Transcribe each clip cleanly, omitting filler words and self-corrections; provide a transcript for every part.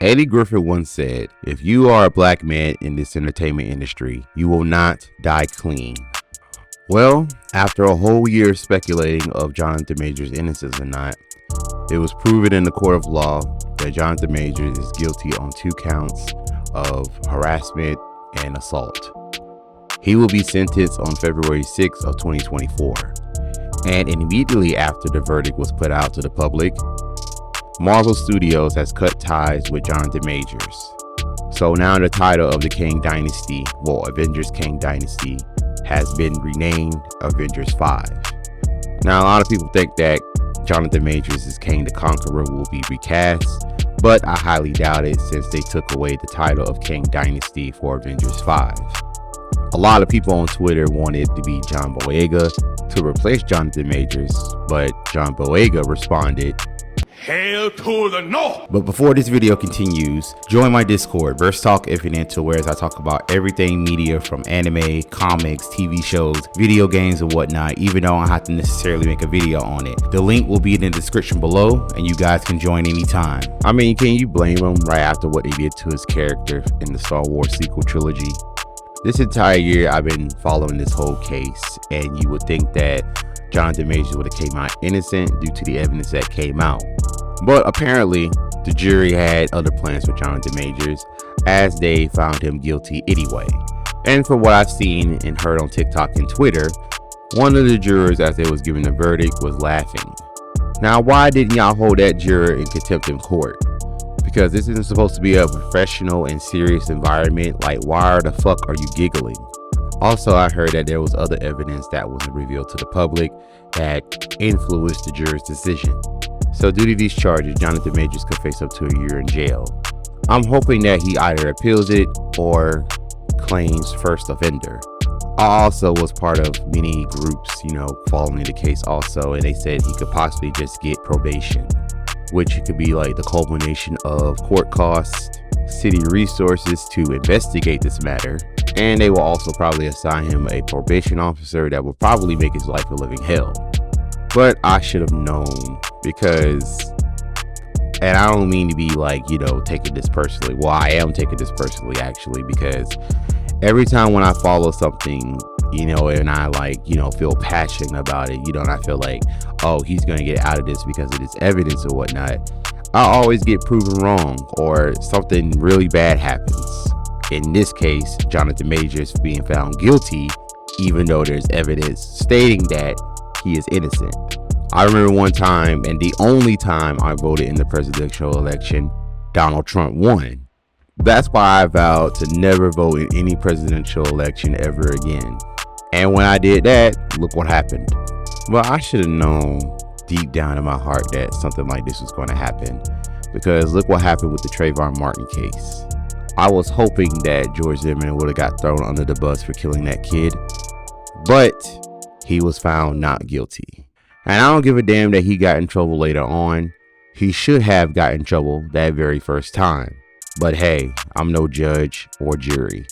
Eddie Griffin once said, if you are a black man in this entertainment industry, you will not die clean. Well, after a whole year speculating of Jonathan Majors' innocence or not, it was proven in the court of law that Jonathan Majors is guilty on 2 counts of harassment and assault. He will be sentenced on February 6th of 2024. And immediately after the verdict was put out to the public, Marvel Studios has cut ties with Jonathan Majors. So now the title of the Kang Dynasty, Avengers Kang Dynasty, has been renamed Avengers 5. Now, a lot of people think that Jonathan Majors as Kang the Conqueror will be recast, but I highly doubt it since they took away the title of Kang Dynasty for Avengers 5. A lot of people on Twitter wanted to be John Boyega to replace Jonathan Majors, but John Boyega responded, "Hail to the no!" But before this video continues, join my Discord, Verse Talk Infinite, where I talk about everything media from anime, comics, TV shows, video games, and whatnot, even though I don't have to necessarily make a video on it. The link will be in the description below, and you guys can join anytime. I mean, can you blame him right after what they did to his character in the Star Wars sequel trilogy? This entire year, I've been following this whole case, and you would think that Jonathan Majors would have came out innocent due to the evidence that came out. But apparently, the jury had other plans with Jonathan Majors, as they found him guilty anyway. And from what I've seen and heard on TikTok and Twitter, one of the jurors, as they was giving the verdict, was laughing. Now, why didn't y'all hold that juror in contempt in court? Because this isn't supposed to be a professional and serious environment. Like, why the fuck are you giggling? Also, I heard that there was other evidence that wasn't revealed to the public that influenced the juror's decision. So due to these charges, Jonathan Majors could face up to a year in jail. I'm hoping that he either appeals it or claims first offender. I also was part of many groups, following the case also, and they said he could possibly just get probation, which could be like the culmination of court costs, city resources to investigate this matter, and they will also probably assign him a probation officer that will probably make his life a living hell. But I should have known, because, and I don't mean to be taking this personally. Well, I am taking this personally actually, because every time when I follow something, and I feel passionate about it, and I feel like, oh, he's going to get out of this because of this evidence or whatnot, I always get proven wrong or something really bad happens. In this case, Jonathan Majors being found guilty, even though there's evidence stating that he is innocent. I remember one time, and the only time I voted in the presidential election, Donald Trump won. That's why I vowed to never vote in any presidential election ever again. And when I did that, look what happened. Well, I should have known deep down in my heart that something like this was going to happen, because look what happened with the Trayvon Martin case. I was hoping that George Zimmerman would have got thrown under the bus for killing that kid, but he was found not guilty. And I don't give a damn that he got in trouble later on. He should have got in trouble that very first time. But hey, I'm no judge or jury.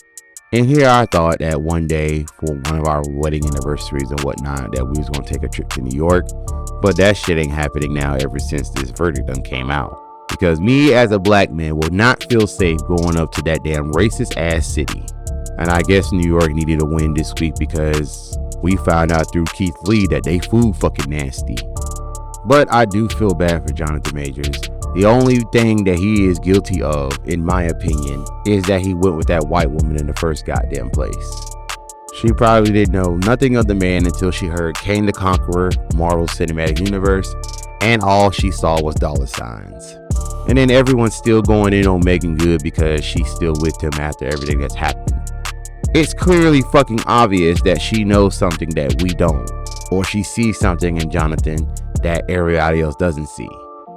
And here I thought that one day for one of our wedding anniversaries and whatnot, that we was going to take a trip to New York. But that shit ain't happening now ever since this verdict done came out. Because me as a black man will not feel safe going up to that damn racist ass city. And I guess New York needed a win this week, because we found out through Keithlee that they food fucking nasty. But I do feel bad for Jonathan Majors. The only thing that he is guilty of, in my opinion, is that he went with that white woman in the first goddamn place. She probably didn't know nothing of the man until she heard Kang the Conqueror, Marvel Cinematic Universe, and all she saw was dollar signs. And then everyone's still going in on Megan Good because she's still with him after everything that's happened. It's clearly fucking obvious that she knows something that we don't, or she sees something in Jonathan that everybody else doesn't see.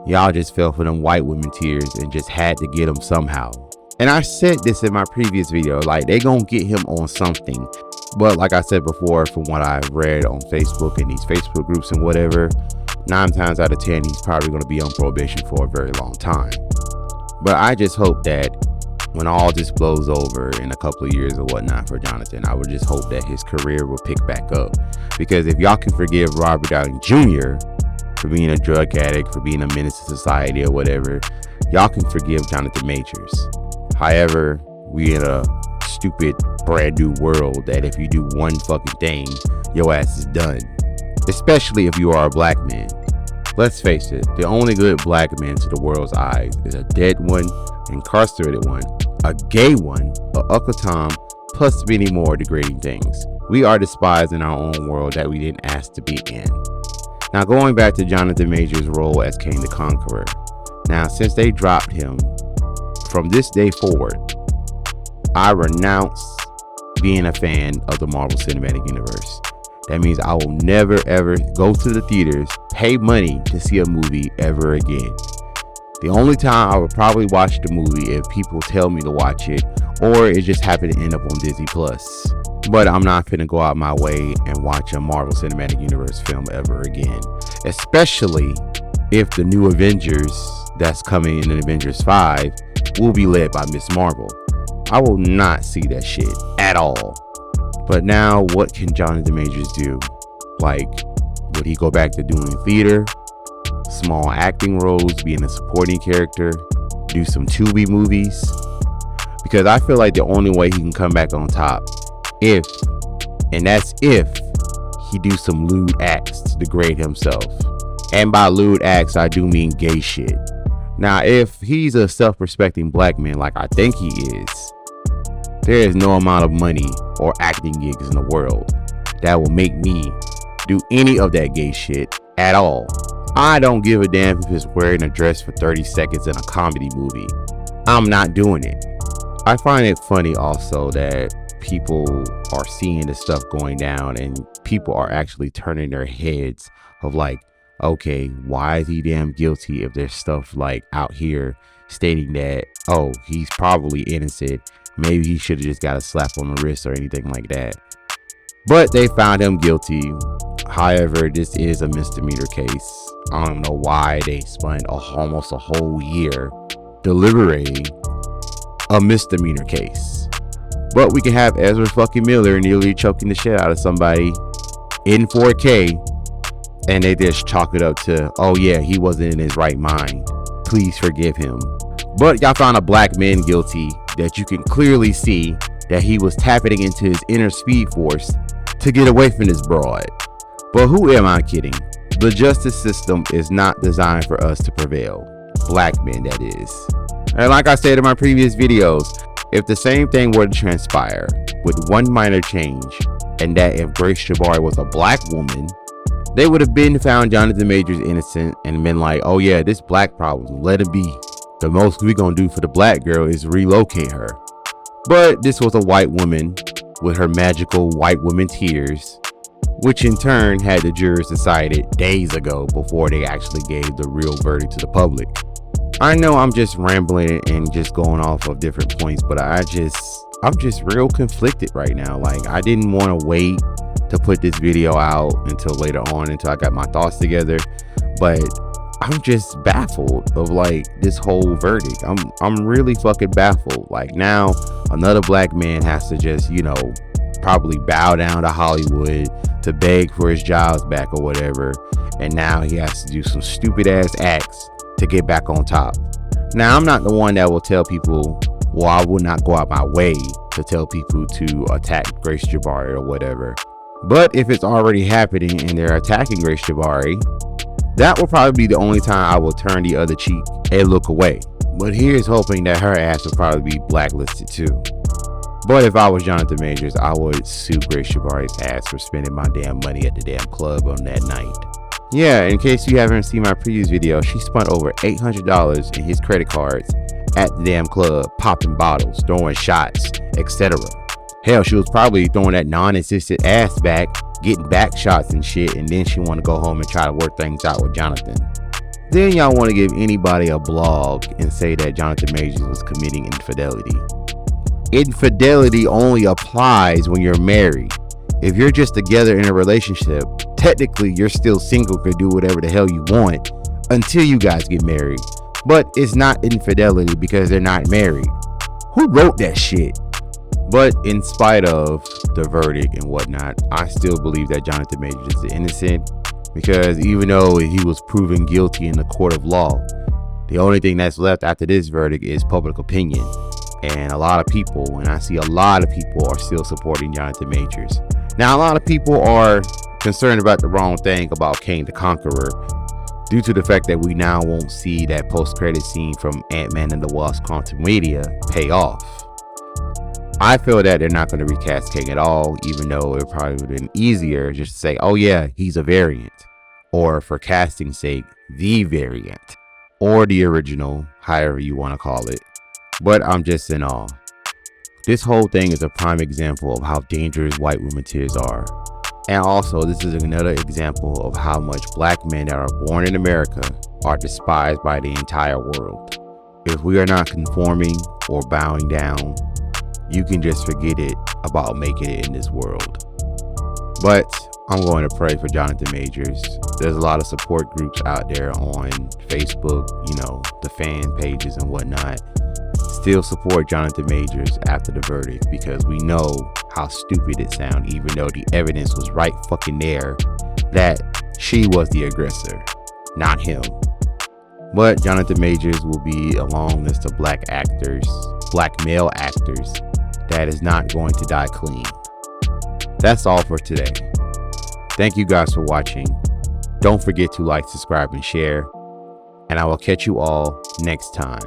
Y'all just fell for them white women tears and just had to get him somehow. And I said this in my previous video, they gonna get him on something. But like I said before, from what I've read on Facebook and these Facebook groups and whatever, 9 times out of 10, he's probably gonna be on probation for a very long time. But I just hope that when all this blows over in a couple of years or whatnot for Jonathan, I would just hope that his career will pick back up. Because if y'all can forgive Robert Downey Jr. for being a drug addict, for being a menace to society or whatever, y'all can forgive Jonathan Majors. However, we in a stupid brand new world that if you do one fucking thing, your ass is done. Especially if you are a black man. Let's face it, the only good black man to the world's eyes is a dead one, incarcerated one, a gay one, a Uncle Tom, plus many more degrading things. We are despised in our own world that we didn't ask to be in. Now going back to Jonathan Majors' role as King the Conqueror. Now since they dropped him, from this day forward, I renounce being a fan of the Marvel Cinematic Universe. That means I will never ever go to the theaters, pay money to see a movie ever again. The only time I would probably watch the movie if people tell me to watch it, or it just happened to end up on Disney Plus. But I'm not finna go out my way and watch a Marvel Cinematic Universe film ever again. Especially if the new Avengers that's coming in Avengers 5 will be led by Miss Marvel. I will not see that shit at all. But now, what can Jonathan Majors do? Like, would he go back to doing theater, small acting roles, being a supporting character, do some Tubi movies? Because I feel like the only way he can come back on top, if he do some lewd acts to degrade himself. And by lewd acts, I do mean gay shit. Now, if he's a self-respecting black man like I think he is, there is no amount of money or acting gigs in the world that will make me do any of that gay shit at all. I don't give a damn if it's wearing a dress for 30 seconds in a comedy movie. I'm not doing it. I find it funny also that people are seeing this stuff going down and people are actually turning their heads of like, okay, why is he damn guilty if there's stuff like out here stating that, oh, he's probably innocent. Maybe he should have just got a slap on the wrist or anything like that. But they found him guilty. However, this is a misdemeanor case. I don't know why they spent almost a whole year deliberating a misdemeanor case. But we can have Ezra fucking Miller nearly choking the shit out of somebody in 4K. And they just chalk it up to, oh yeah, he wasn't in his right mind. Please forgive him. But y'all found a black man guilty that you can clearly see that he was tapping into his inner speed force to get away from this broad. But who am I kidding? The justice system is not designed for us to prevail. Black men, that is. And like I said in my previous videos, if the same thing were to transpire with one minor change, and that if Grace Jabari was a black woman, they would have been found Jonathan Majors innocent and been like, oh yeah, this black problem, let it be. The most we gonna do for the black girl is relocate her. But this was a white woman with her magical white woman tears, which in turn had the jurors decided days ago before they actually gave the real verdict to the public. I know I'm just rambling and just going off of different points, but I'm just real conflicted right now. Like, I didn't want to wait to put this video out until later on, until I got my thoughts together, but I'm just baffled of like this whole verdict. I'm really fucking baffled. Like, now another black man has to just, you know, probably bow down to Hollywood to beg for his jobs back or whatever, and now he has to do some stupid ass acts to get back on top. Now, I'm not the one that will tell people, well, I would not go out my way to tell people to attack Grace Jabari or whatever. But if it's already happening and they're attacking Grace Jabari, that will probably be the only time I will turn the other cheek and look away. But here's hoping that her ass will probably be blacklisted too. But if I was Jonathan Majors, I would sue Grace Jabari's ass for spending my damn money at the damn club on that night. Yeah, in case you haven't seen my previous video, she spent over $800 in his credit cards at the damn club, popping bottles, throwing shots, etc. Hell, she was probably throwing that non-existent ass back, getting back shots and shit, and then she want to go home and try to work things out with Jonathan. Then y'all want to give anybody a blog and say that Jonathan Majors was committing infidelity. Infidelity only applies when you're married. If you're just together in a relationship, technically you're still single, can do whatever the hell you want until you guys get married. But it's not infidelity because they're not married. Who wrote that shit? But in spite of the verdict and whatnot, I still believe that Jonathan Majors is innocent, because even though he was proven guilty in the court of law, The only thing that's left after this verdict is public opinion. And a lot of people, and I see a lot of people, are still supporting Jonathan Majors. Now, a lot of people are concerned about the wrong thing about Kang the Conqueror, due to the fact that we now won't see that post-credit scene from Ant-Man and the Wasp: Quantumania pay off. I feel that they're not going to recast Kang at all, even though it probably would have been easier just to say, oh yeah, he's a variant. Or for casting's sake, the variant. Or the original, however you want to call it. But I'm just in awe. This whole thing is a prime example of how dangerous white women tears are. And also, this is another example of how much black men that are born in America are despised by the entire world. If we are not conforming or bowing down, you can just forget it about making it in this world. But I'm going to pray for Jonathan Majors. There's a lot of support groups out there on Facebook, the fan pages and whatnot. Still support Jonathan Majors after the verdict, because we know how stupid it sounded, even though the evidence was right fucking there that she was the aggressor, not him. But Jonathan Majors will be a long list of black male actors, that is not going to die clean. That's all for today. Thank you guys for watching. Don't forget to like, subscribe, and share. And I will catch you all next time.